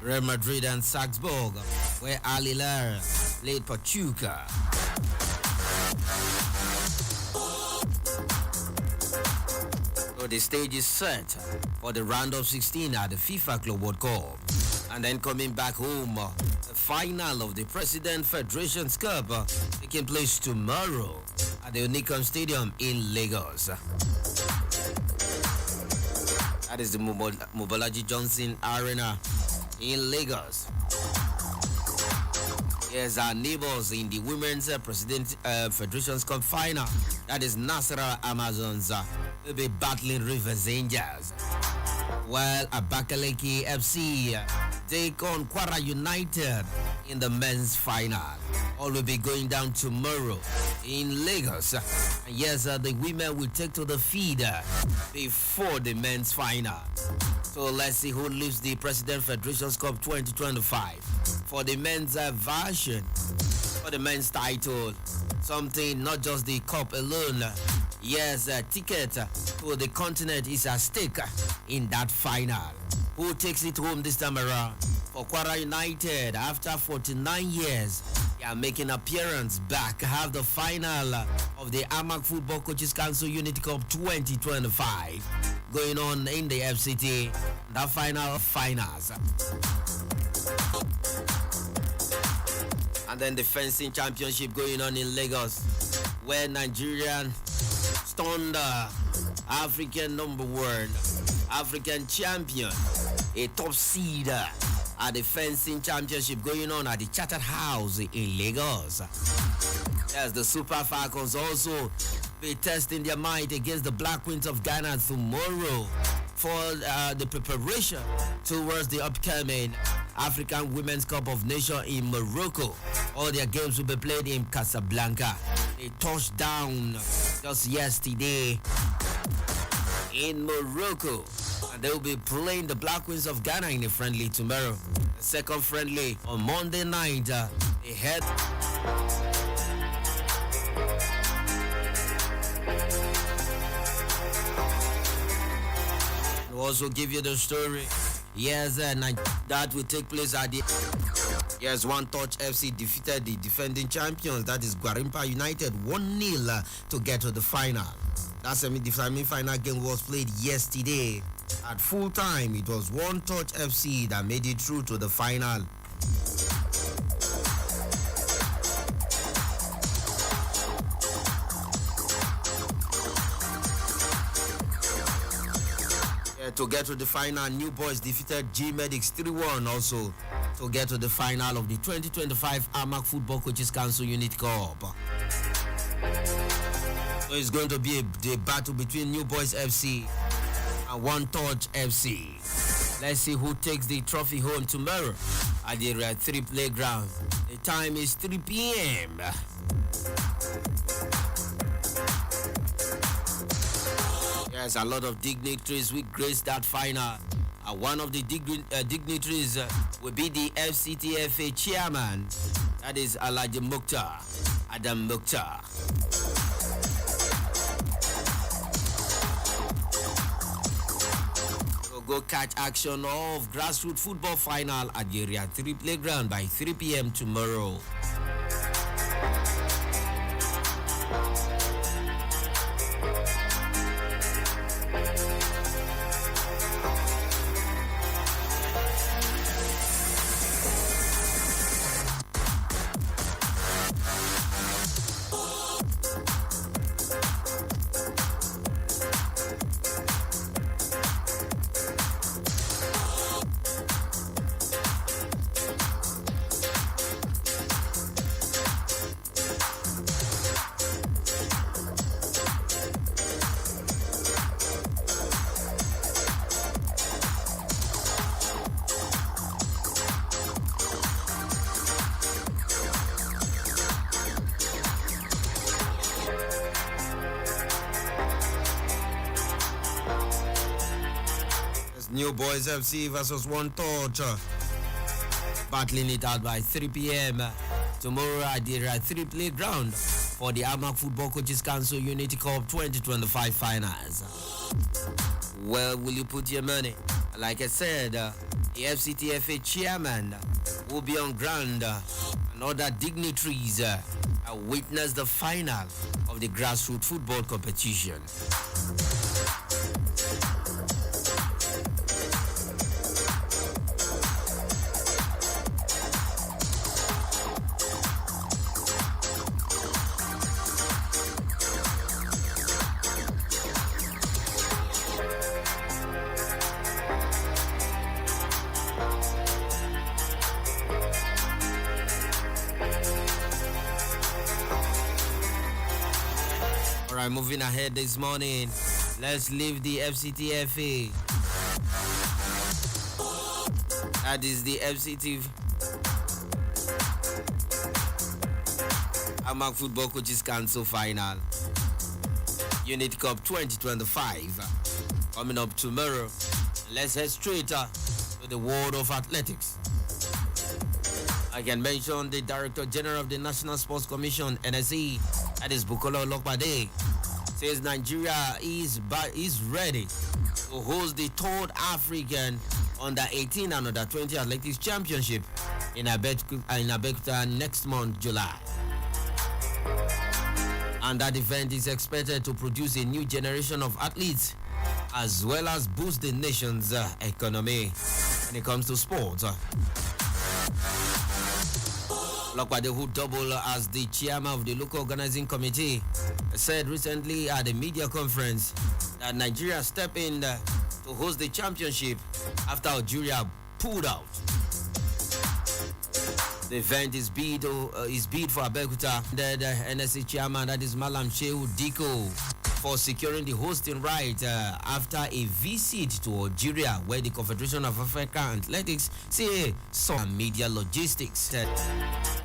Real Madrid and Salzburg, where Al Hilal played Pachuca. So the stage is set for the round of 16 at the FIFA Club World Cup. And then coming back home, the final of the President Federation's Cup taking place tomorrow at the Unicom Stadium in Lagos. That is the Mobolaji Johnson Arena in Lagos. Yes, our neighbors in the Women's President Federation's Cup final. That is Nasarawa Amazons will be battling Rivers Angels. While Abakaliki FC take on Kwara United in the men's final. All will be going down tomorrow in Lagos. And yes, the women will take to the field before the men's final. So let's see who leaves the President Federation's Cup 2025. For the men's version, for the men's title, something not just the cup alone. Yes, a ticket to the continent is at stake in that final. Who takes it home this time around? For Kwara United, after 49 years, they are making appearance back, have the final of the Amak Football Coaches Council Unity Cup 2025 going on in the FCT. The final of finals. And then the fencing championship going on in Lagos, where Nigerian stunned African number one, African champion, a top seed at the fencing championship going on at the Chartered House in Lagos. Yes, the Super Falcons also be testing their might against the Black Queens of Ghana tomorrow for the preparation towards the upcoming African Women's Cup of Nations in Morocco. All their games will be played in Casablanca. They touched down just yesterday in Morocco, and they will be playing the Black Queens of Ghana in a friendly tomorrow. The second friendly on Monday night. They head. We'll also give you the story. Yes, that will take place at the. Yes, One Touch FC defeated the defending champions, that is Gwarimpa United, 1-0 to get to the final. That semi-final game was played yesterday. At full time, it was One Touch FC that made it through to the final. To get to the final, New Boys defeated G Medics 3-1 also to get to the final of the 2025 Amak Football Coaches Council Unity Cup. So it's going to be a battle between New Boys FC and One Touch FC. Let's see who takes the trophy home tomorrow at the Red 3 playground. The time is 3 p.m. Yes, a lot of dignitaries will grace that final. One of the dignitaries will be the FCTFA chairman. That is Alhaji Mukhtar, Adam Mukhtar. So go catch action of grassroots football final at the Area 3 playground by 3 p.m. tomorrow. New Boys FC versus One Touch. Battling it out by 3 p.m. tomorrow at the 3 playground for the Amak Football Coaches Council Unity Cup 2025 finals. Where will you put your money? Like I said, The FCTFA chairman will be on ground and other dignitaries witness the final of the grassroots football competition. Moving ahead this morning, let's leave the FCTFA. That is the FCT Amac Football Coaches Council final. Unit Cup 2025 coming up tomorrow. Let's head straight to the world of athletics. I can mention the Director General of the National Sports Commission, NSE, that is Bukola Olokpade, says Nigeria is ready to host the third African Under-18 and Under-20 Athletics Championship in Abeokuta next month, July. And that event is expected to produce a new generation of athletes as well as boost the nation's economy when it comes to sports. Olokpade, who doubled as the chairman of the local organizing committee, said recently at a media conference that Nigeria stepped in to host the championship after Algeria pulled out. The event is bid for Abeokuta. The NSC chairman, that is Malam Shehu Diko, for securing the hosting right after a visit to Algeria, where the Confederation of African Athletics say some media logistics.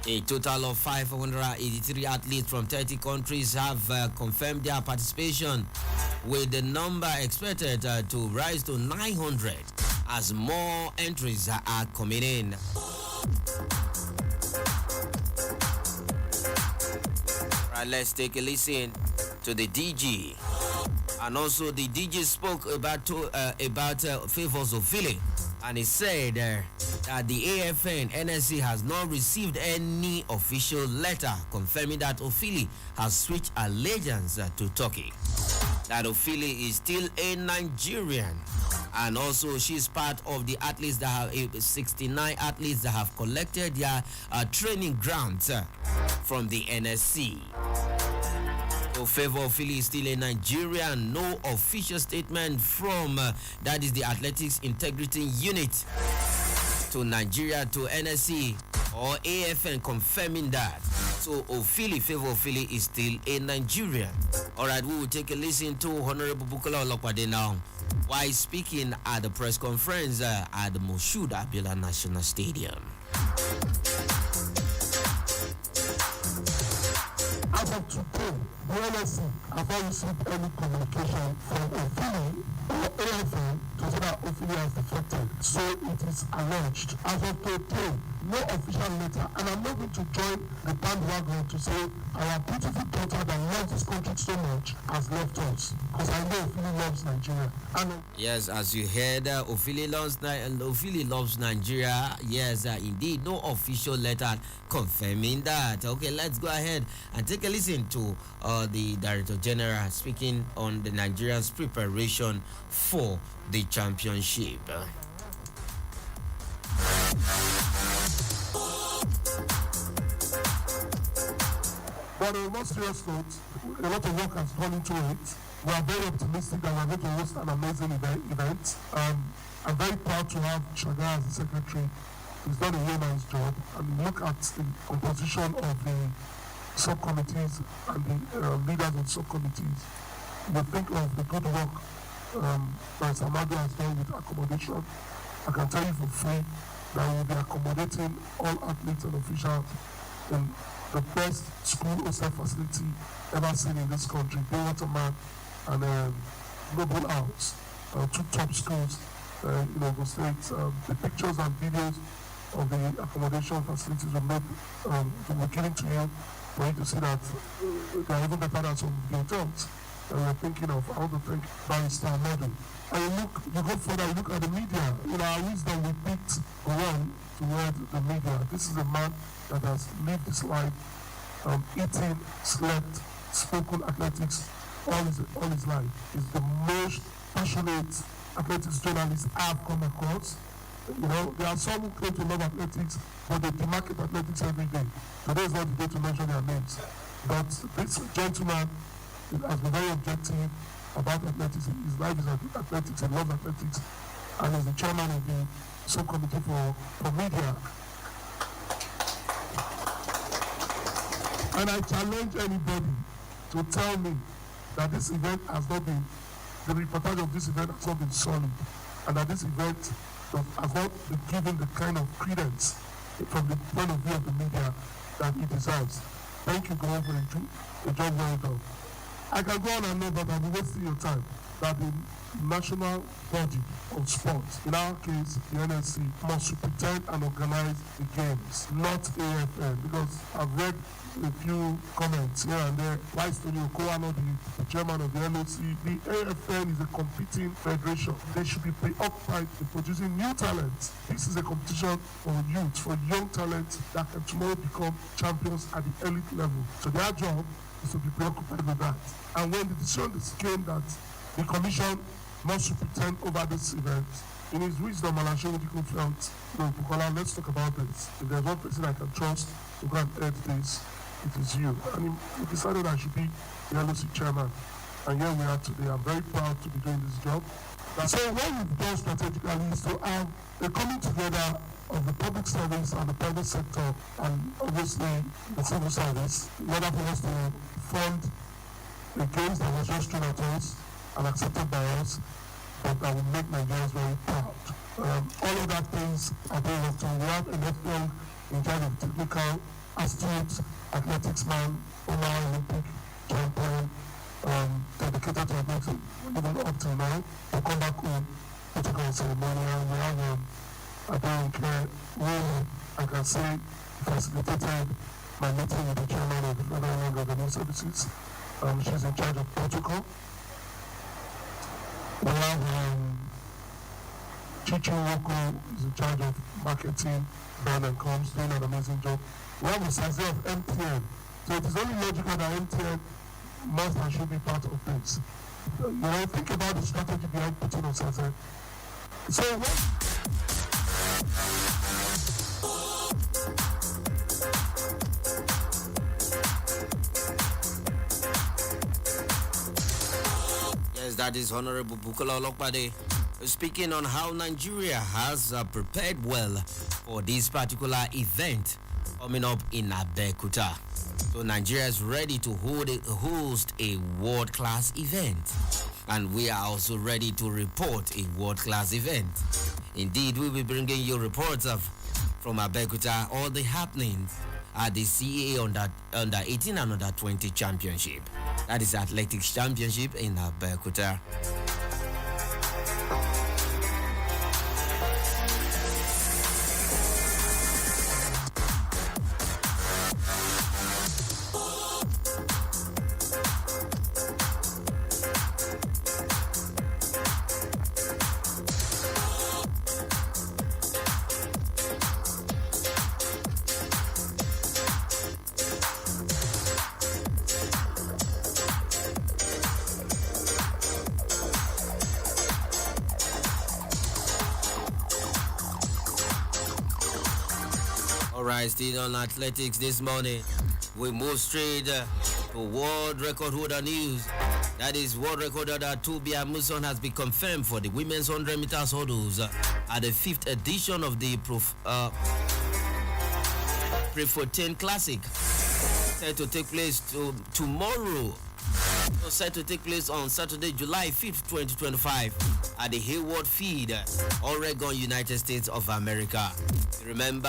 A total of 583 athletes from 30 countries have confirmed their participation, with the number expected to rise to 900 as more entries are coming in. Right, let's take a listen to the DG. And also the DG spoke about Favours Ofili, and he said that the AFN NSC has not received any official letter confirming that Ofili has switched allegiance to Turkey. That Ofili is still a Nigerian, and also she's part of the athletes that have 69 athletes that have collected their training grants from the NSC. So Favour Ofili is still a Nigerian. No official statement from that is the Athletics Integrity Unit to Nigeria to NSC or AFN confirming that. So Favour Ofili is still a Nigerian. All right, we will take a listen to Honorable Bukola Olokpade now while speaking at the press conference at the Moshood Abiola National Stadium. As of today, the NSC have not received any communication from Ofili or AFN to say that Ofili has defected. So it is alleged. As of today, no official letter, and I'm not going to join the bandwagon to say our beautiful daughter that loves this country so much has left us, because I know Ofili loves Nigeria. And yes, as you heard, Ofili loves Nigeria. Yes, indeed, no official letter confirming that. Okay, let's go ahead and take a listen to the Director General speaking on the Nigerians' preparation for the championship. But on a more serious note, a lot of work has gone into it. We are very optimistic that we are going to host an amazing event. I'm very proud to have Chaga as the secretary. He's done a yeoman's job. And look at the composition of the subcommittees and the leaders of subcommittees. You think of the good work that Samado has done with accommodation. I can tell you for free that we will be accommodating all athletes and officials in the best school hostel facility ever seen in this country. Waterman and Noble House, two top schools in Ogun State. The pictures and videos of the accommodation facilities will be given to you for you to see that they are even better than some of the hotels. that we're thinking of. I want to thank Barrister Amadu. And you go further, you look at the media. In our wisdom, we picked one toward the media. This is a man that has lived his life eating, slept, spoken athletics all his life. He's the most passionate athletics journalist I've come across. You know, there are some who claim to love athletics, but they demarket athletics every day. Today is not the day to mention their names. But this gentleman has been very objective about athletics. His life is athletics, he loves athletics, and is the chairman of the subcommittee for media. And I challenge anybody to tell me that this event has not been, the reportage of this event has not been solid, and that this event has not been given the kind of credence from the point of view of the media that it deserves. Thank you, Gordon, for a job well done. I can go on and on, but I'll be wasting your time. That the national body of sports, in our case, the NSC, must superintend and organize the games, not AFN, because I've read a few comments here and there. Why is Tony Okoano the chairman of the NOC? The AFN is a competing federation. They should be preoccupied in producing new talents. This is a competition for youth, for young talents that can tomorrow become champions at the elite level. So their job is to be preoccupied with that. And when the decision came that the commission must superintend over this event, in his wisdom, Alashe Odiko felt, no, Bukola, let's talk about this. If there's one person I can trust to go and head this, it is you. And he decided I should be the LOC chairman. And here we are today. I'm very proud to be doing this job. So what we've done strategically is to have a coming together of the public service and the private sector, and obviously the civil service, in order for us to fund the games that was just thrown at us and accepted by us, but that will make Nigerians very proud. All of that things are being worked on. We have an FPL in charge of technical, astute athletics man, former Olympic champion, dedicated to athletics, even up till now, to come back home, protocol ceremonial. We have I don't care who I can say facilitated my meeting with the chairman of the Federal Land Revenue Services. She's in charge of protocol. We have Chichi Woko is in charge of marketing, brand and comms, doing an amazing job. We have Osaze of MTN. So it is only logical that MTN must and should be part of this. You know, think about the strategy behind putting Osaze. So what? Yes, that is Honorable Bukola Olokpade speaking on how Nigeria has prepared well for this particular event coming up in Abeokuta. So Nigeria is ready to host a world-class event, and we are also ready to report a world-class event. Indeed, we'll be bringing you reports from Abeokuta, all the happenings at the CAA under 18 and under 20 championship. That is athletics championship in Abeokuta. Alright, still on athletics this morning. We move straight to world record holder news. That is, world record holder Tobi Amusan has been confirmed for the women's 100 meters hurdles at the 5th edition of the Prefontaine Classic, set to take place tomorrow. Set to take place on Saturday, July 5th, 2025 at the Hayward Field, Oregon, United States of America. Remember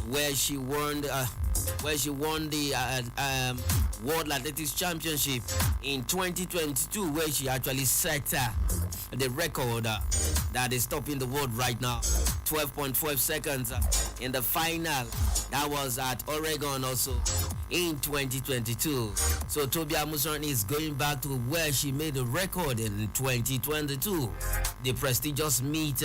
where she won the World Athletics Championship in 2022, where she actually set the record that is topping the world right now, 12.12 seconds in the final. That was at Oregon also in 2022. So Toby Amusan is going back to where she made a record in 2022. The prestigious meet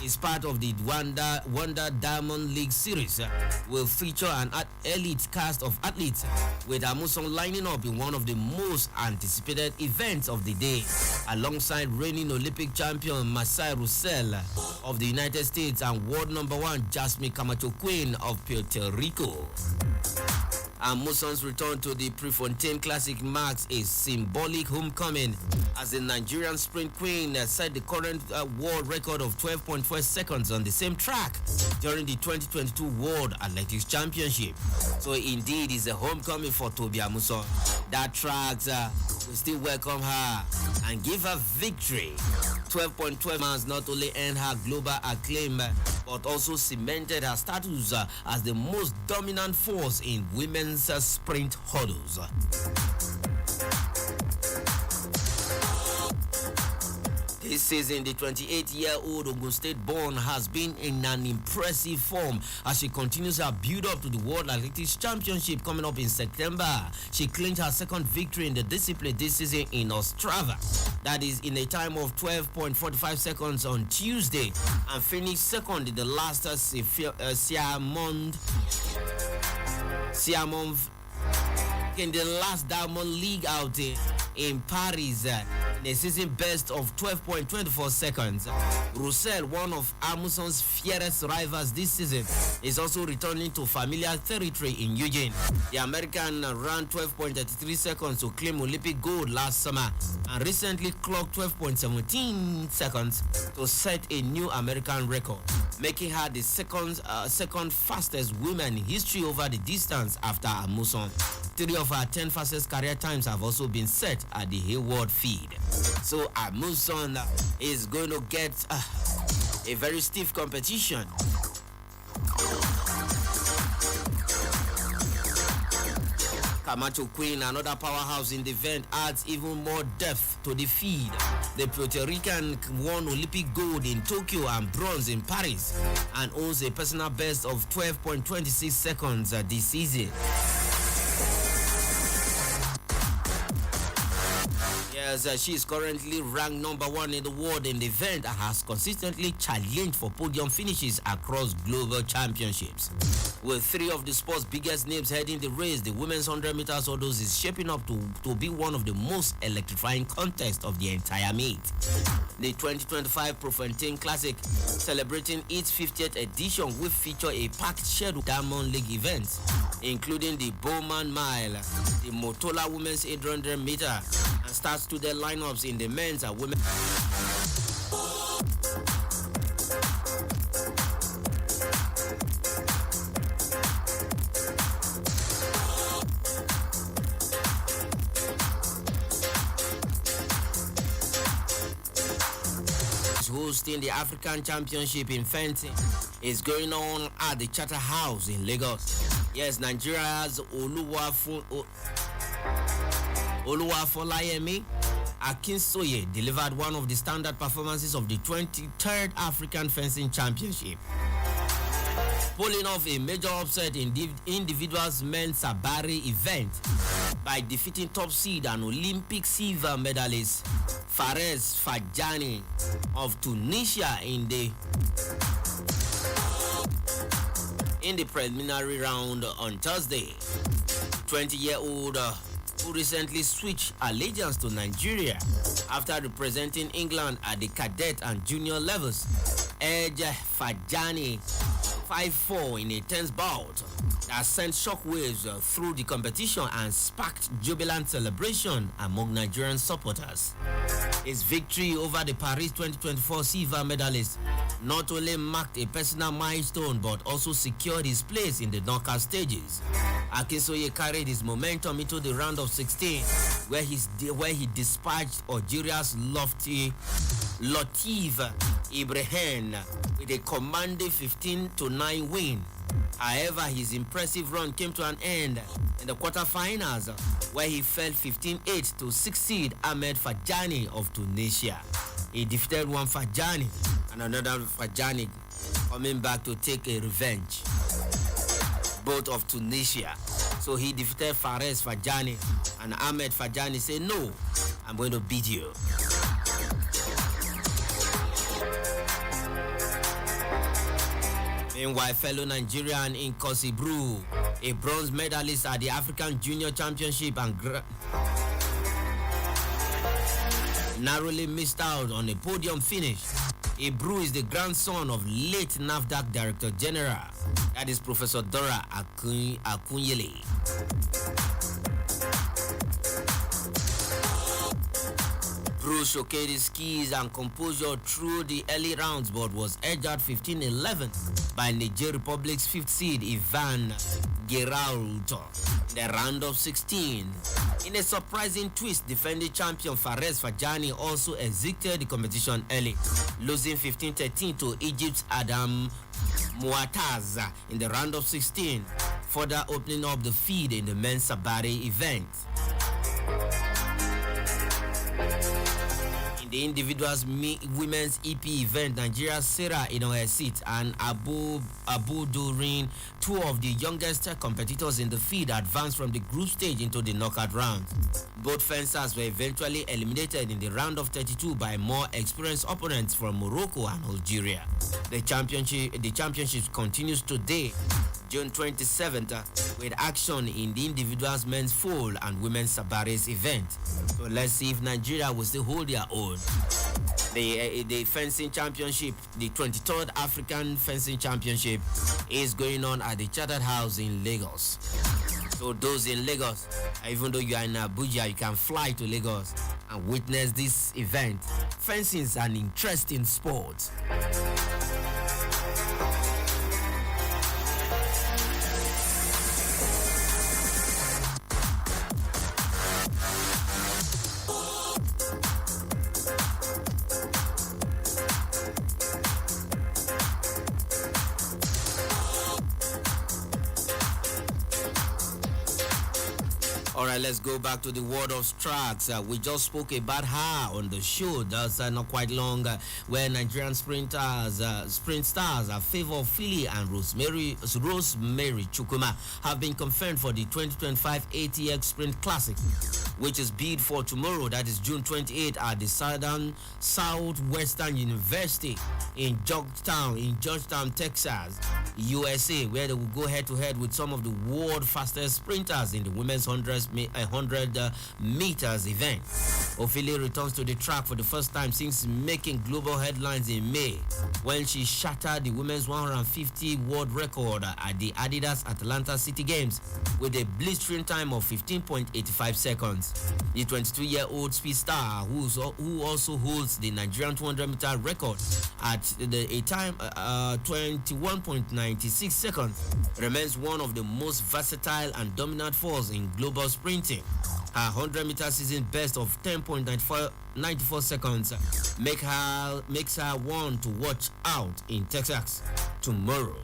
is part of the Wonder Diamond League series. Will feature an elite cast of athletes, with Amusan lining up in one of the most anticipated events of the day, alongside reigning Olympic champion Masai Russell of the United States and world number 1 Jasmine Camacho Queen of Puerto Rico. Amusan's return to the Prefontaine Classic marks a symbolic homecoming, as the Nigerian sprint queen set the current world record of 12.4 seconds on the same track during the 2022 World Athletics Championship. So indeed, it's a homecoming for Toby Amusan. That track will still welcome her and give her victory. 12.12 months not only earned her global acclaim, but also cemented her status as the most dominant force in women's sprint hurdles. This season, the 28-year-old Ogun State-born has been in an impressive form as she continues her build-up to the World Athletics Championship coming up in September. She claimed her second victory in the discipline this season in Ostrava. That is in a time of 12.45 seconds on Tuesday, and finished second in the last in the last Diamond League outing in Paris, in a season best of 12.24 seconds. Russell, one of Amusan's fiercest rivals this season, is also returning to familiar territory in Eugene. The American ran 12.33 seconds to claim Olympic gold last summer, and recently clocked 12.17 seconds to set a new American record, making her the second fastest woman in history over the distance after Amusan. 3 of her 10 fastest career times have also been set at the Hayward feed. So Amusan is going to get a very stiff competition. Camacho Queen, another powerhouse in the event, adds even more depth to the feed. The Puerto Rican won Olympic gold in Tokyo and bronze in Paris, and owns a personal best of 12.26 seconds this season. Yes, she is currently ranked number 1 in the world in the event and has consistently challenged for podium finishes across global championships. With 3 of the sport's biggest names heading the race, the women's 100 meters hurdles is shaping up to be one of the most electrifying contests of the entire meet. The 2025 Prefontaine Classic, celebrating its 50th edition, will feature a packed schedule of Diamond League events, including the Bowman Mile, the Motola Women's 800 meter, and starts to their lineups in the men's and women's. Hosting the African Championship in fencing is going on at the Charter House in Lagos. Yes, Nigeria's Oluwafolayemi Akinsoye delivered one of the standard performances of the 23rd African Fencing Championship, pulling off a major upset in the individuals men's Sabari event by defeating top seed and Olympic silver medalist Fares Fajani of Tunisia in the preliminary round on Thursday. 20-year-old who recently switched allegiance to Nigeria after representing England at the cadet and junior levels, edged Fajani 5-4 in a tense bout that sent shockwaves through the competition and sparked jubilant celebration among Nigerian supporters. His victory over the Paris 2024 silver medalist not only marked a personal milestone but also secured his place in the knockout stages. Akinsoye carried his momentum into the round of 16, where he dispatched Algeria's Latif Ibrahim with a commanding 15-9 win. However, his impressive run came to an end in the quarterfinals, where he fell 15-8 to 6 seed Ahmed Fajani of Tunisia. He defeated one Fajani and another Fajani coming back to take a revenge, both of Tunisia. So he defeated Fares Fajani, and Ahmed Fajani said, "No, I'm going to beat you." Meanwhile, fellow Nigerian Nkosi Bru, a bronze medalist at the African Junior Championship, and narrowly missed out on a podium finish. Ibru is the grandson of late NAFDAC Director General, that is Professor Dora Akunyele. Bruce showcased his skills and composure through the early rounds, but was edged out 15-11 by Niger Republic's fifth seed Ivan Geraldo in the round of 16. In a surprising twist, defending champion Fares Fajani also exited the competition early, losing 15-13 to Egypt's Adam Muataz in the round of 16, further opening up the field in the men's Sabari event. The individuals women's EP event, Nigeria's Sarah Inohesit and Abu Durin, two of the youngest competitors in the field, advanced from the group stage into the knockout round. Both fencers were eventually eliminated in the round of 32 by more experienced opponents from Morocco and Algeria. The championship continues today, June 27th, with action in the individuals men's foal and women's Sabaris event. So let's see if Nigeria will still hold their own. The fencing championship, the 23rd African Fencing Championship, is going on at the Chartered House in Lagos. So those in Lagos, even though you are in Abuja, you can fly to Lagos and witness this event. Fencing is an interesting sport. Alright, let's go back to the world of tracks. We just spoke about her on the show. That's not quite long, where Nigerian sprint stars, Favour Philly and Rosemary Chukuma have been confirmed for the 2025 ATX Sprint Classic, which is bid for tomorrow, that is June 28th, at the Southwestern University in Georgetown, Texas, USA, where they will go head-to-head with some of the world's fastest sprinters in the women's 100 meters event. Ophelia returns to the track for the first time since making global headlines in May, when she shattered the women's 150 world record at the Adidas Atlanta City Games with a blistering time of 15.85 seconds. The 22-year-old speed star, who also holds the Nigerian 200-meter record at a time 21.96 seconds, remains one of the most versatile and dominant forces in global sprinting. Her 100-meter season best of 10.94 seconds makes her one to watch out in Texas tomorrow.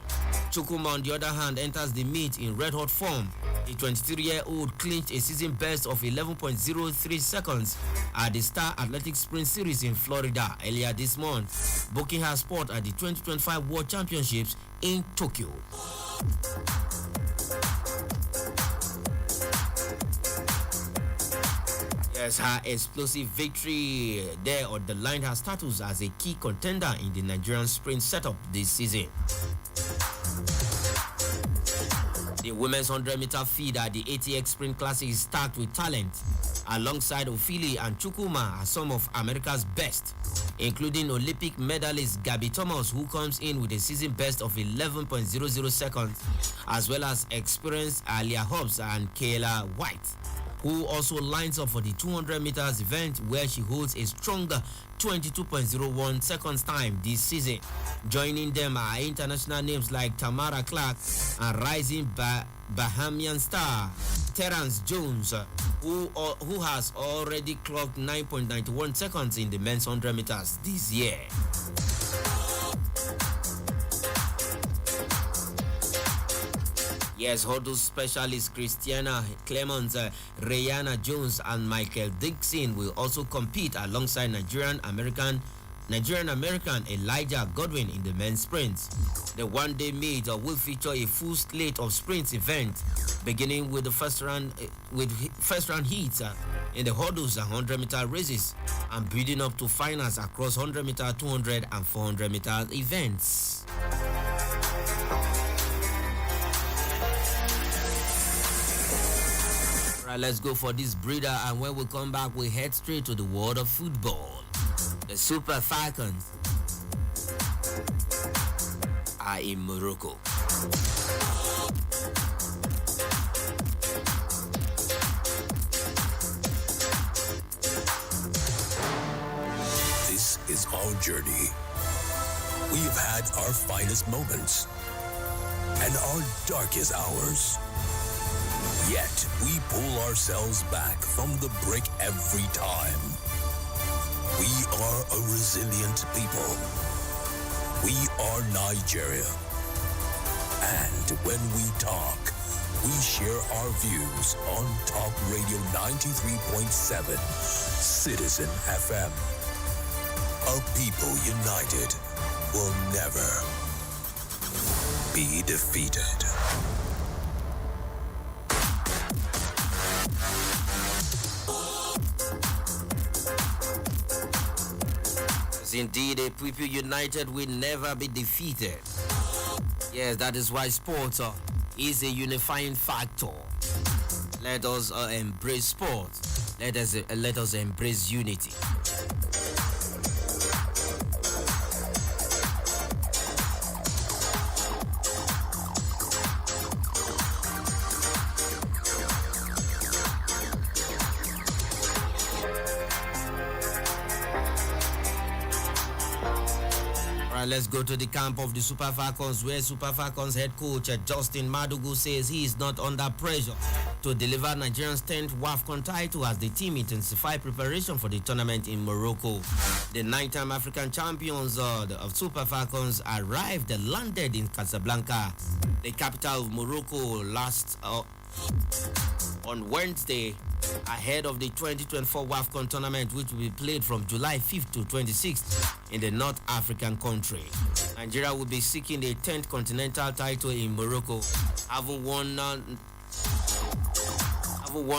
Chukuma, on the other hand, enters the meet in red-hot form. The 23-year-old clinched a season best of 11.03 seconds at the Star Athletics Sprint Series in Florida earlier this month, booking her spot at the 2025 World Championships in Tokyo. Yes, her explosive victory there underlined her status as a key contender in the Nigerian sprint setup this season. The women's 100-meter feed at the ATX Sprint Classic is stacked with talent. Alongside Ophelia and Chukuma are some of America's best, including Olympic medalist Gabby Thomas, who comes in with a season best of 11.00 seconds, as well as experienced Alia Hobbs and Kayla White, who also lines up for the 200 meters event, where she holds a stronger 22.01 seconds time this season. Joining them are international names like Tamara Clark and rising Bahamian star Terrence Jones, who has already clocked 9.91 seconds in the men's 100 meters this year. Yes, hurdle specialists Christiana Clemens, Rayana Jones, and Michael Dixon will also compete alongside Nigerian-American Elijah Godwin in the men's sprints. The one-day meet will feature a full slate of sprints events, beginning with the first round heats in the hurdles and 100-meter races, and building up to finals across 100-meter, 200 and 400-meter events. Right, let's go for this breather, and when we come back, we head straight to the world of football. The Super Falcons are in Morocco. This is our journey. We have had our finest moments and our darkest hours. Yet we pull ourselves back from the brink every time. We are a resilient people. We are Nigeria. And when we talk, we share our views on Talk Radio 93.7, Citizen FM. A people united will never be defeated. Indeed, a people united will never be defeated. Yes, that is why sport is a unifying factor. Let us embrace sport. Let us embrace unity. Let's go to the camp of the Super Falcons, where Super Falcons head coach Justin Madugu says he is not under pressure to deliver Nigeria's 10th WAFCON title as the team intensifies preparation for the tournament in Morocco. The 9-time African champions of Super Falcons landed in Casablanca, the capital of Morocco, on Wednesday, ahead of the 2024 WAFCON tournament, which will be played from July 5th to 26th in the North African country. Nigeria will be seeking the 10th continental title in Morocco, having won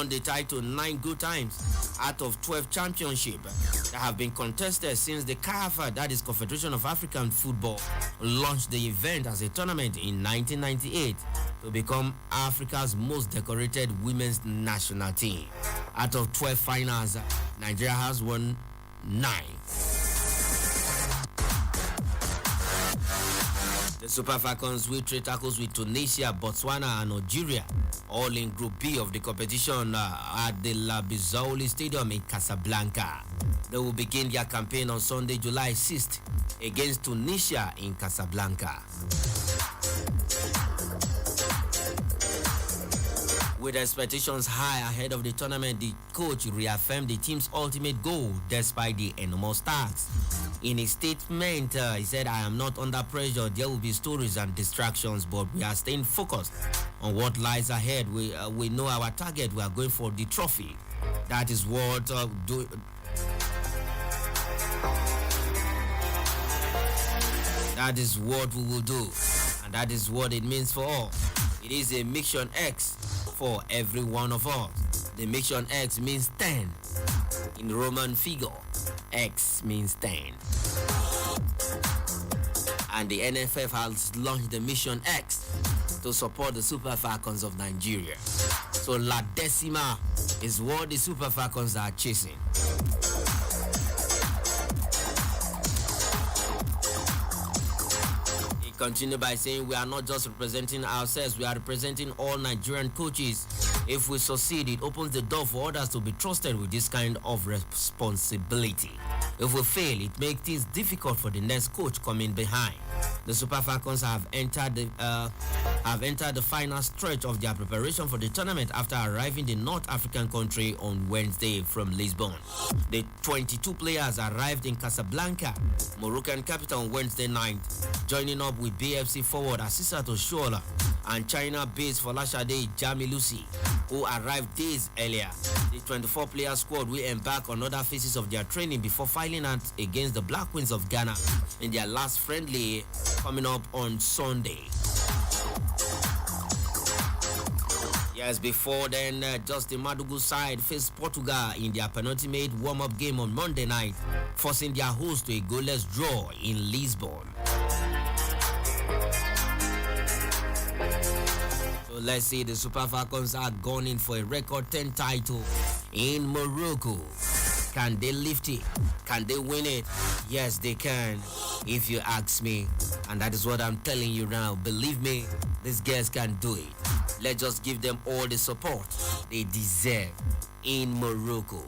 the title 9 good times out of 12 championships that have been contested since the CAF, that is Confederation of African Football, launched the event as a tournament in 1998 to become Africa's most decorated women's national team. Out of 12 finals, Nigeria has won 9. The Super Falcons will trade tackles with Tunisia, Botswana, and Algeria, all in Group B of the competition at the La Bizouli Stadium in Casablanca. They will begin their campaign on Sunday, July 6th, against Tunisia in Casablanca. With expectations high ahead of the tournament, the coach reaffirmed the team's ultimate goal despite the enormous tasks. In a statement, he said, "I am not under pressure. There will be stories and distractions, but we are staying focused on what lies ahead. We know our target. We are going for the trophy. That is what That is what we will do, and that is what it means for all. It is a mission X for every one of us. The mission X means 10. In Roman figure, X means 10. And the NFF has launched the mission X to support the Super Falcons of Nigeria. So La Decima is what the Super Falcons are chasing. Continue by saying, we are not just representing ourselves, we are representing all Nigerian coaches. If we succeed, it opens the door for others to be trusted with this kind of responsibility. If we fail, it makes things difficult for the next coach coming behind. The Super Falcons have entered the final stretch of their preparation for the tournament after arriving in the North African country on Wednesday from Lisbon. The 22 players arrived in Casablanca, Moroccan capital, on Wednesday night, joining up with BFC forward Asisat Oshoala and China-based Folashade Jamilusi, who arrived days earlier. The 24-player squad will embark on other phases of their training before filing out against the Black Queens of Ghana in their last friendly coming up on Sunday. Yes, before then, just the Madugu side faced Portugal in their penultimate warm-up game on Monday night, forcing their host to a goalless draw in Lisbon. So let's see, the Super Falcons are gunning for a record 10 title in Morocco. Can they lift it? Can they win it? Yes, they can, if you ask me. And that is what I'm telling you now. Believe me, these guys can do it. Let's just give them all the support they deserve in Morocco.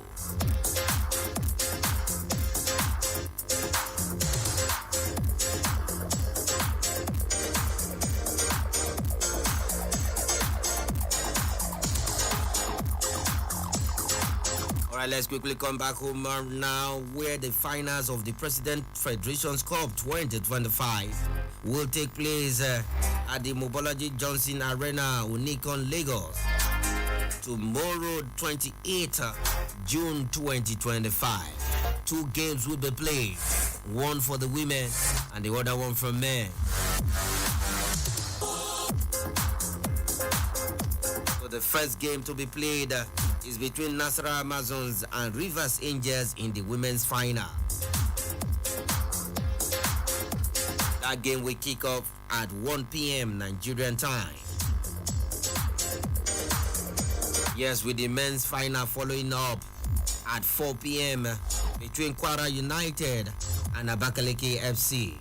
All right, let's quickly come back home now, where the finals of the President Federations Cup 2025 will take place at the Mobology Johnson Arena, Unicon, Lagos, tomorrow, 28th June 2025. 2 games will be played, one for the women and the other one for men. So the first game to be played is between Nasarawa Amazons and Rivers Angels in the women's final. That game will kick off at 1 p.m. Nigerian time. Yes, with the men's final following up at 4 p.m. between Kwara United and Abakaliki FC.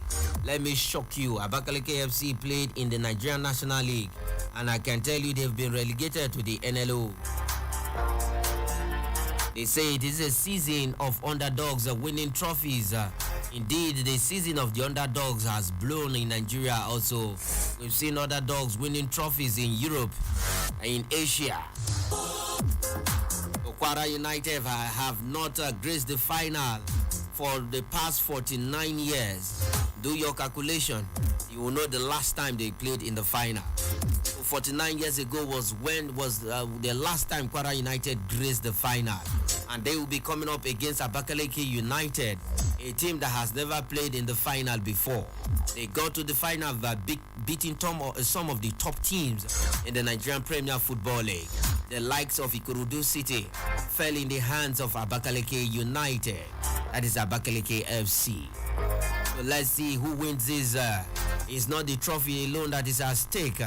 Let me shock you, Abakaliki FC played in the Nigerian National League, and I can tell you they've been relegated to the NLO. They say it is a season of underdogs winning trophies. Indeed, the season of the underdogs has blown in Nigeria also. We've seen underdogs winning trophies in Europe and in Asia. Kwara United have not graced the final for the past 49 years. Do your calculation. You will know the last time they played in the final. 49 years ago was the last time Kwara United graced the final, and they will be coming up against Abakaliki United, a team that has never played in the final before. They got to the final by beating some of the top teams in the Nigerian Premier Football League. The likes of Ikorodu City fell in the hands of Abakaliki United, that is Abakaliki FC. So let's see who wins this. It's not the trophy alone that is at stake.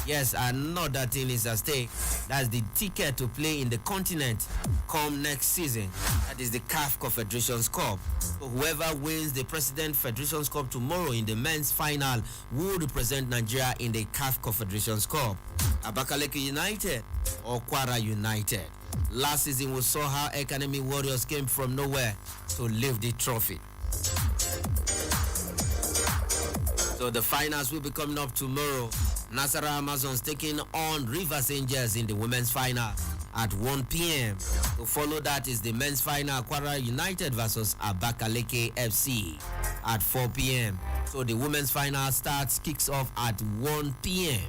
Yes, another thing is at stake. That's the ticket to play in the continent come next season. That is the CAF Confederations Cup. So whoever wins the President Federations Cup tomorrow in the men's final will represent Nigeria in the CAF Confederations Cup. Abakaliki United or Kwara United. Last season we saw how Academy Warriors came from nowhere to lift the trophy. So the finals will be coming up tomorrow. Nasarawa Amazons taking on Rivers Angels in the women's final at 1 p.m. To follow that is the men's final, Kwara United versus Abakaliki FC at 4 p.m. So the women's final kicks off at 1 p.m.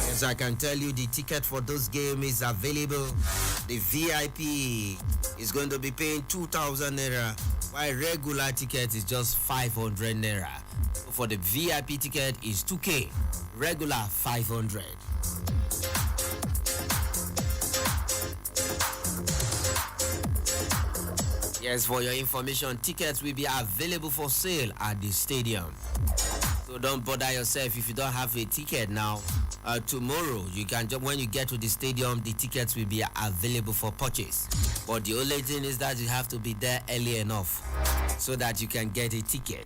As I can tell you, the ticket for those games is available. The VIP is going to be paying 2,000 naira, while regular ticket is just 500 naira. So for the VIP ticket is 2K, regular 500. Yes, for your information, tickets will be available for sale at the stadium. So don't bother yourself if you don't have a ticket now. Tomorrow, you can when you get to the stadium, the tickets will be available for purchase. But the only thing is that you have to be there early enough so that you can get a ticket.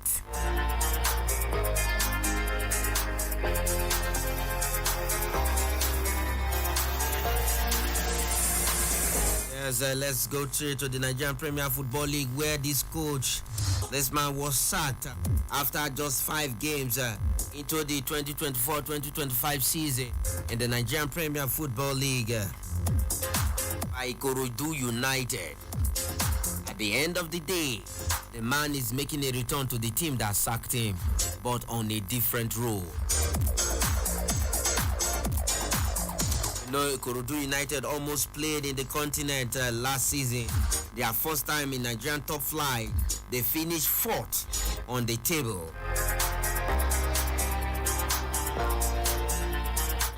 Yes, let's go to the Nigerian Premier Football League, where this man was sacked after just 5 games into the 2024-2025 season in the Nigerian Premier Football League by Ikorodu United. At the end of the day, the man is making a return to the team that sacked him, but on a different role. No, Ikorodu United almost played in the continent last season. Their first time in Nigerian top flight, they finished 4th on the table.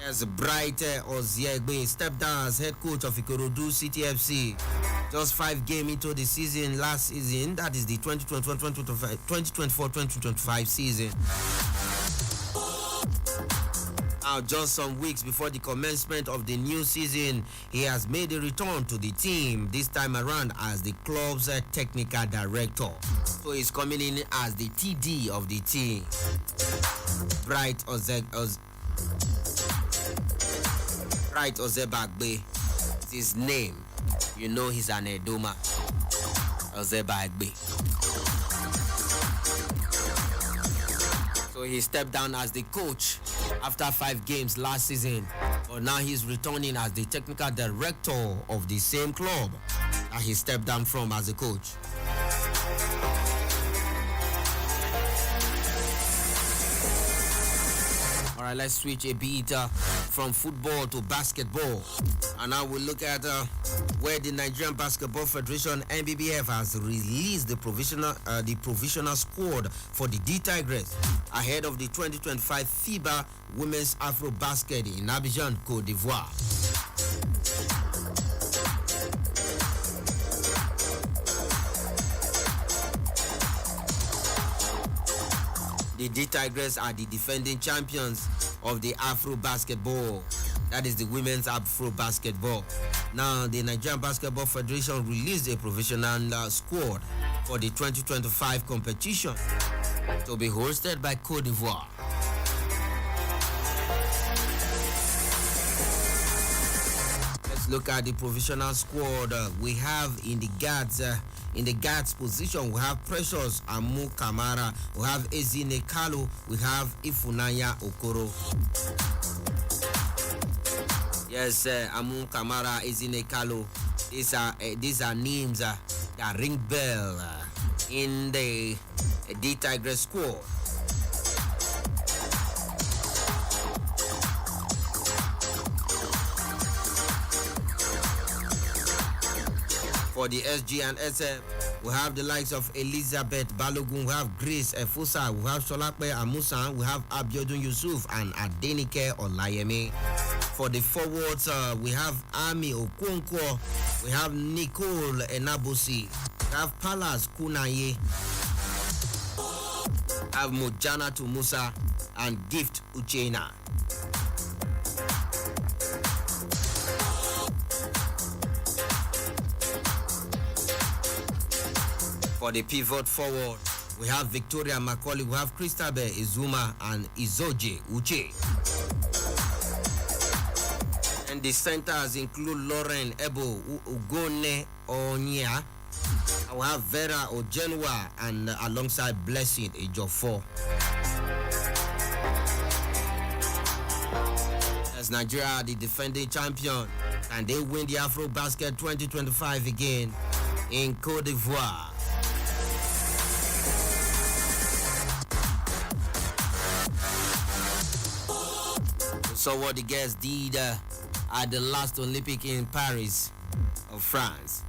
As Bright Oziegbe stepped down as head coach of Ikorodu City FC. Just 5 games into the season last season, that is the 2024-2025 season. Now, just some weeks before the commencement of the new season, he has made a return to the team, this time around as the club's technical director. So he's coming in as the TD of the team. Bright Ozebagbe is his name. You know he's an Edoma. Ozebagbe. So he stepped down as the coach after 5 games last season. But now he's returning as the technical director of the same club that he stepped down from as a coach. All right, let's switch a bit from football to basketball. And now we'll look at where the Nigerian Basketball Federation, NBBF, has released the provisional squad for the D Tigers ahead of the 2025 FIBA Women's Afro Basket in Abidjan, Côte d'Ivoire. The D Tigers are the defending champions of the Afro Basketball. That is the women's Afro Basketball. Now, the Nigerian Basketball Federation released a provisional squad for the 2025 competition to be hosted by Côte d'Ivoire. Let's look at the provisional squad. We have in the guards position, we have Precious Amu Kamara, we have Ezine Kalu, we have Ifunanya Okoro. Yes, Amu Kamara, Ezine Kalu. These are names that ring bell in the D Tigers squad. For the SG and SF, we have the likes of Elizabeth Balogun, we have Grace Efosa, we have Solape Amusan, we have Abiodun Yusuf and Adenike Olayemi. For the forwards, we have Ami Okonkwo, we have Nicole Enabosi, we have Palas Kunaye, we have Mojana Tumusa and Gift Uchena. For the pivot forward, we have Victoria Macaulay, we have Christabel Izuma and Izoje Uche. And the centers include Lauren Ebo, Ugone Onya, we have Vera Ojenwa, and alongside Blessing Ejiofor. As Nigeria, the defending champion, and they win the Afro Basket 2025 again in Côte d'Ivoire. So what the girls did at the last Olympic in Paris of France.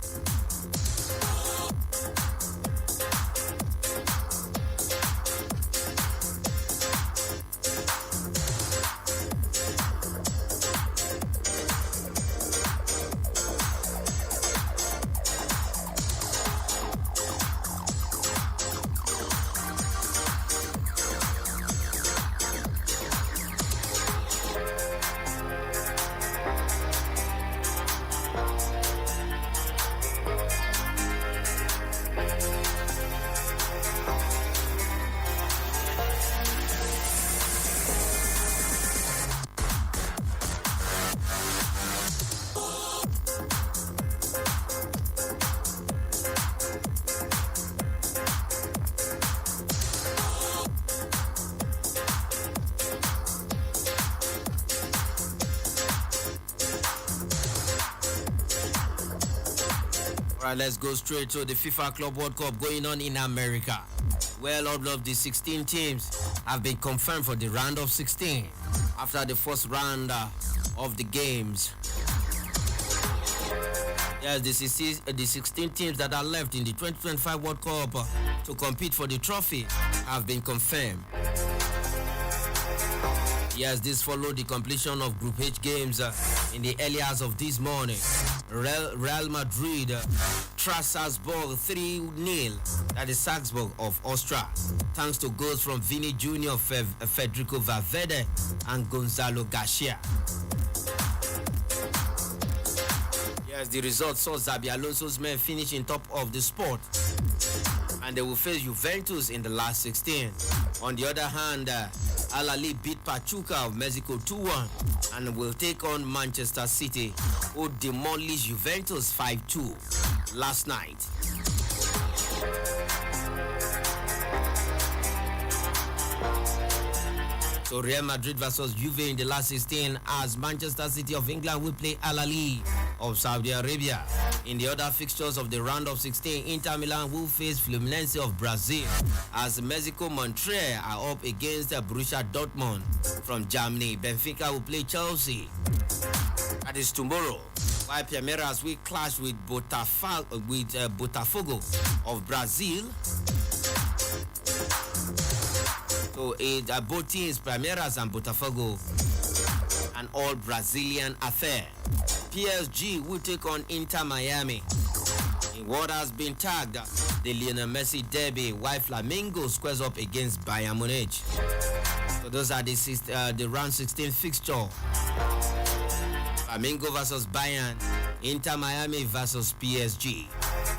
Alright, let's go straight to the FIFA Club World Cup going on in America. Well, all of the 16 teams have been confirmed for the round of 16. After the first round of the games. Yes, the 16 teams that are left in the 2025 World Cup to compete for the trophy have been confirmed. Yes, this followed the completion of Group H games in the early hours of this morning. Real Madrid thrashed Salzburg 3-0. That is Salzburg of Austria, thanks to goals from Vini Jr., Federico Valverde, and Gonzalo Garcia. Yes, the result saw Xabi Alonso's men finish in top of the spot, and they will face Juventus in the last 16. On the other hand, Al Ahly beat Pachuca of Mexico 2-1 and will take on Manchester City, who demolished Juventus 5-2 last night. So Real Madrid versus Juve in the last 16, as Manchester City of England will play Al Ahly of Saudi Arabia. In the other fixtures of the round of 16, Inter Milan will face Fluminense of Brazil, as Mexico Montreal are up against Borussia Dortmund from Germany. Benfica will play Chelsea. That is tomorrow. While Palmeiras will clash with Botafogo of Brazil. So both teams, Palmeiras and Botafogo, an all Brazilian affair. PSG will take on Inter Miami in what has been tagged the Lionel Messi derby, while Flamengo squares up against Bayern Munich. So those are the round 16 fixture. Flamengo versus Bayern, Inter Miami versus PSG,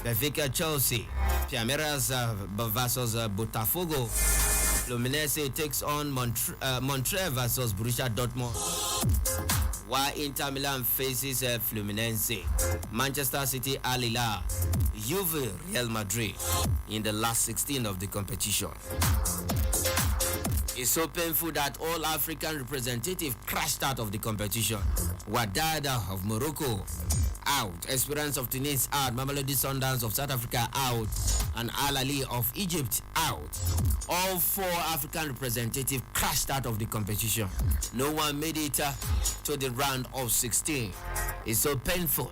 Benfica Chelsea, Palmeiras versus Botafogo. Fluminense takes on Montreal versus Borussia Dortmund, while Inter Milan faces Fluminense. Manchester City, Al Hilal, Juve, Real Madrid in the last 16 of the competition. It's so painful that all African representatives crashed out of the competition. Wadada of Morocco out, Esperance of Tunis out, Mamelodi Sundowns of South Africa out, and Al Ahly of Egypt out. All 4 African representatives crashed out of the competition. No one made it to the round of 16. It's so painful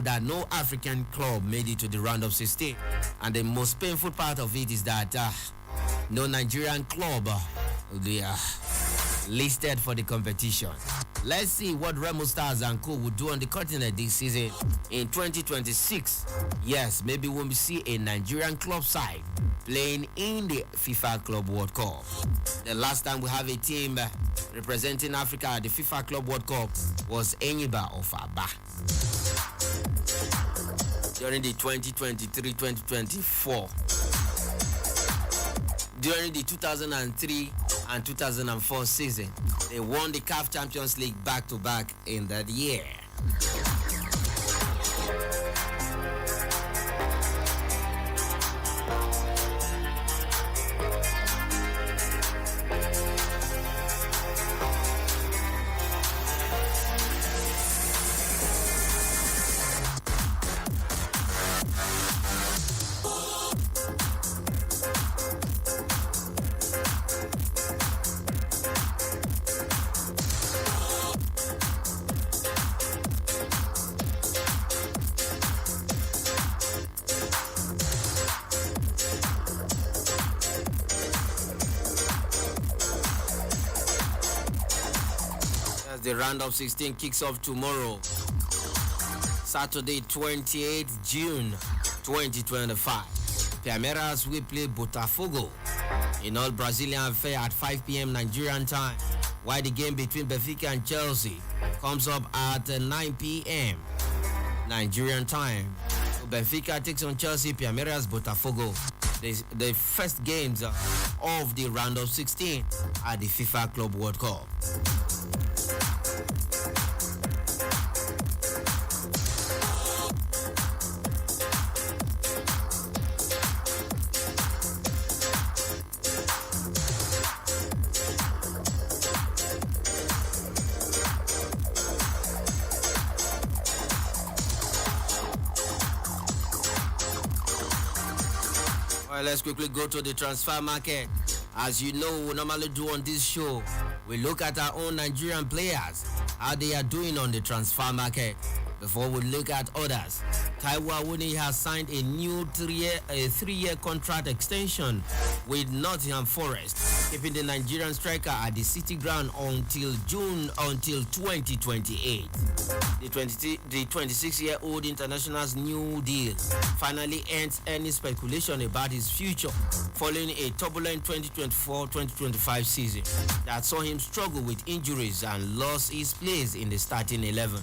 that no African club made it to the round of 16. And the most painful part of it is that no Nigerian club they are listed for the competition. Let's see what Remo Stars and Co will do on the continent this season in 2026. Yes, maybe we'll see a Nigerian club side playing in the FIFA Club World Cup. The last time we have a team representing Africa at the FIFA Club World Cup was Enyimba of Aba. During the 2023-2024. During the 2003 and 2004 season, they won the CAF Champions League back-to-back in that year. The round of 16 kicks off tomorrow, Saturday, 28th June 2025. Palmeiras will play Botafogo in all Brazilian affair at 5 p.m. Nigerian time, while the game between Benfica and Chelsea comes up at 9 p.m. Nigerian time. So Benfica takes on Chelsea, Palmeiras, Botafogo. The first games of the round of 16 at the FIFA Club World Cup. Let's quickly go to the transfer market. As you know, we normally do on this show, we look at our own Nigerian players how they are doing on the transfer market. Before we look at others, Taiwo Awoniyi has signed a new three-year contract extension with Nottingham Forest, keeping the Nigerian striker at the City Ground until 2028. The 26-year-old international's new deal finally ends any speculation about his future following a turbulent 2024-2025 season that saw him struggle with injuries and lost his place in the starting 11.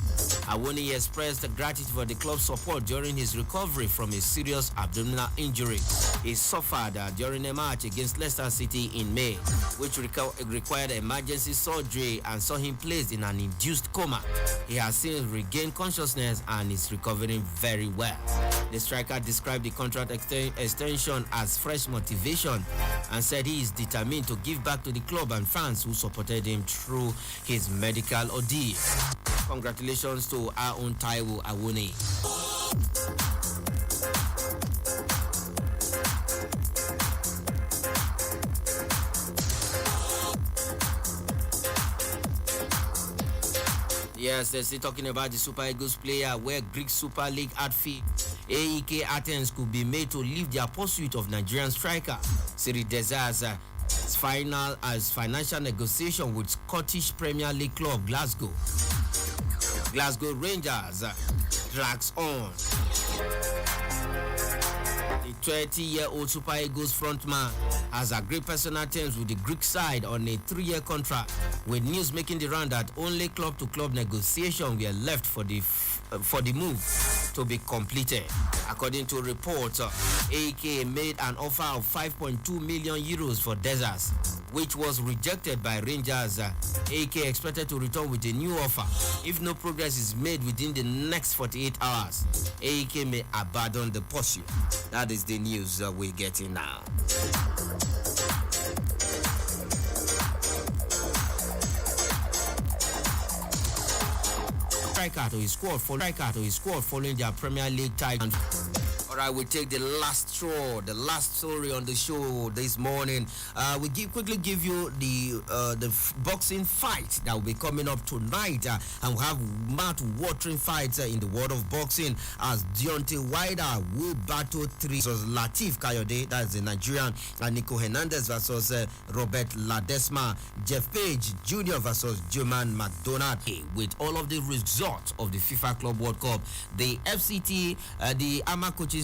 Awoniyi expressed gratitude for the club's support during his recovery from a serious abdominal injury he suffered during a match against Leicester City in May, which required emergency surgery and saw him placed in an induced coma. He has since regained consciousness and is recovering very well. The striker described the contract extension as fresh motivation and said he is determined to give back to the club and fans who supported him through his medical ordeal. Congratulations to our own Taiwo Awoniyi. Yes, they're still talking about the Super Eagles player where Greek Super League outfit AEK Athens could be made to leave their pursuit of Nigerian striker Siri Desir's financial negotiation with Scottish Premier League club Glasgow Rangers drags on. The 20-year-old Super Eagles frontman has agreed personal terms with the Greek side on a 3-year contract, with news making the round that only club-to-club negotiations were left for the move to be completed. According to reports, AEK made an offer of 5.2 million euros for Desas, which was rejected by Rangers. AEK expected to return with a new offer. If no progress is made within the next 48 hours, AEK may abandon the pursuit. That is the news we're getting now. Striker to his squad following their Premier League title. All right, we take the last straw, the last story on the show this morning. We quickly give you the boxing fight that will be coming up tonight, and we have mouth-watering fights in the world of boxing as Deontay Wilder will battle 3 versus Latif Kayode, that's the Nigerian, and Nico Hernandez versus Robert Ladesma, Jeff Page Jr. versus German McDonald. With all of the results of the FIFA Club World Cup, the FCT, the AMA Coaches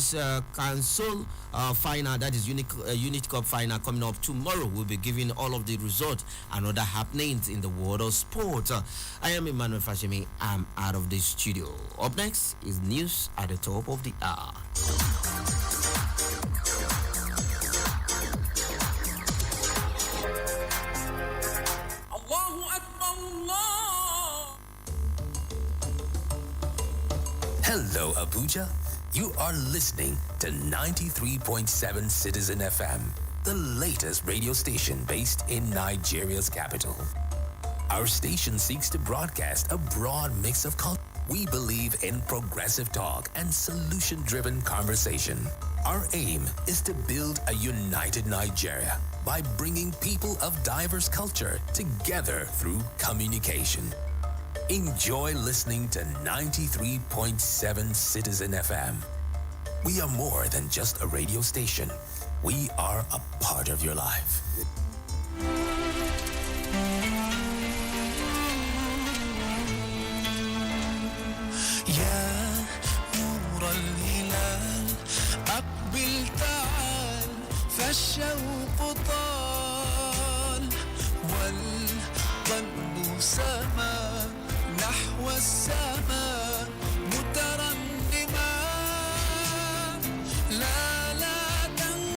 Council final, that is Unit Cup final coming up tomorrow. We'll be giving all of the results and other happenings in the world of sport. I am Emmanuel Fashemi. I'm out of the studio. Up next is news at the top of the hour. Hello, Abuja. You are listening to 93.7 Citizen FM, the latest radio station based in Nigeria's capital. Our station seeks to broadcast a broad mix of culture. We believe in progressive talk and solution-driven conversation. Our aim is to build a united Nigeria by bringing people of diverse culture together through communication. Enjoy listening to 93.7 Citizen FM. We are more than just a radio station. We are a part of your life. يا نور الهلال أقبل تعال فالشوق طال والقلب سما نحو السماء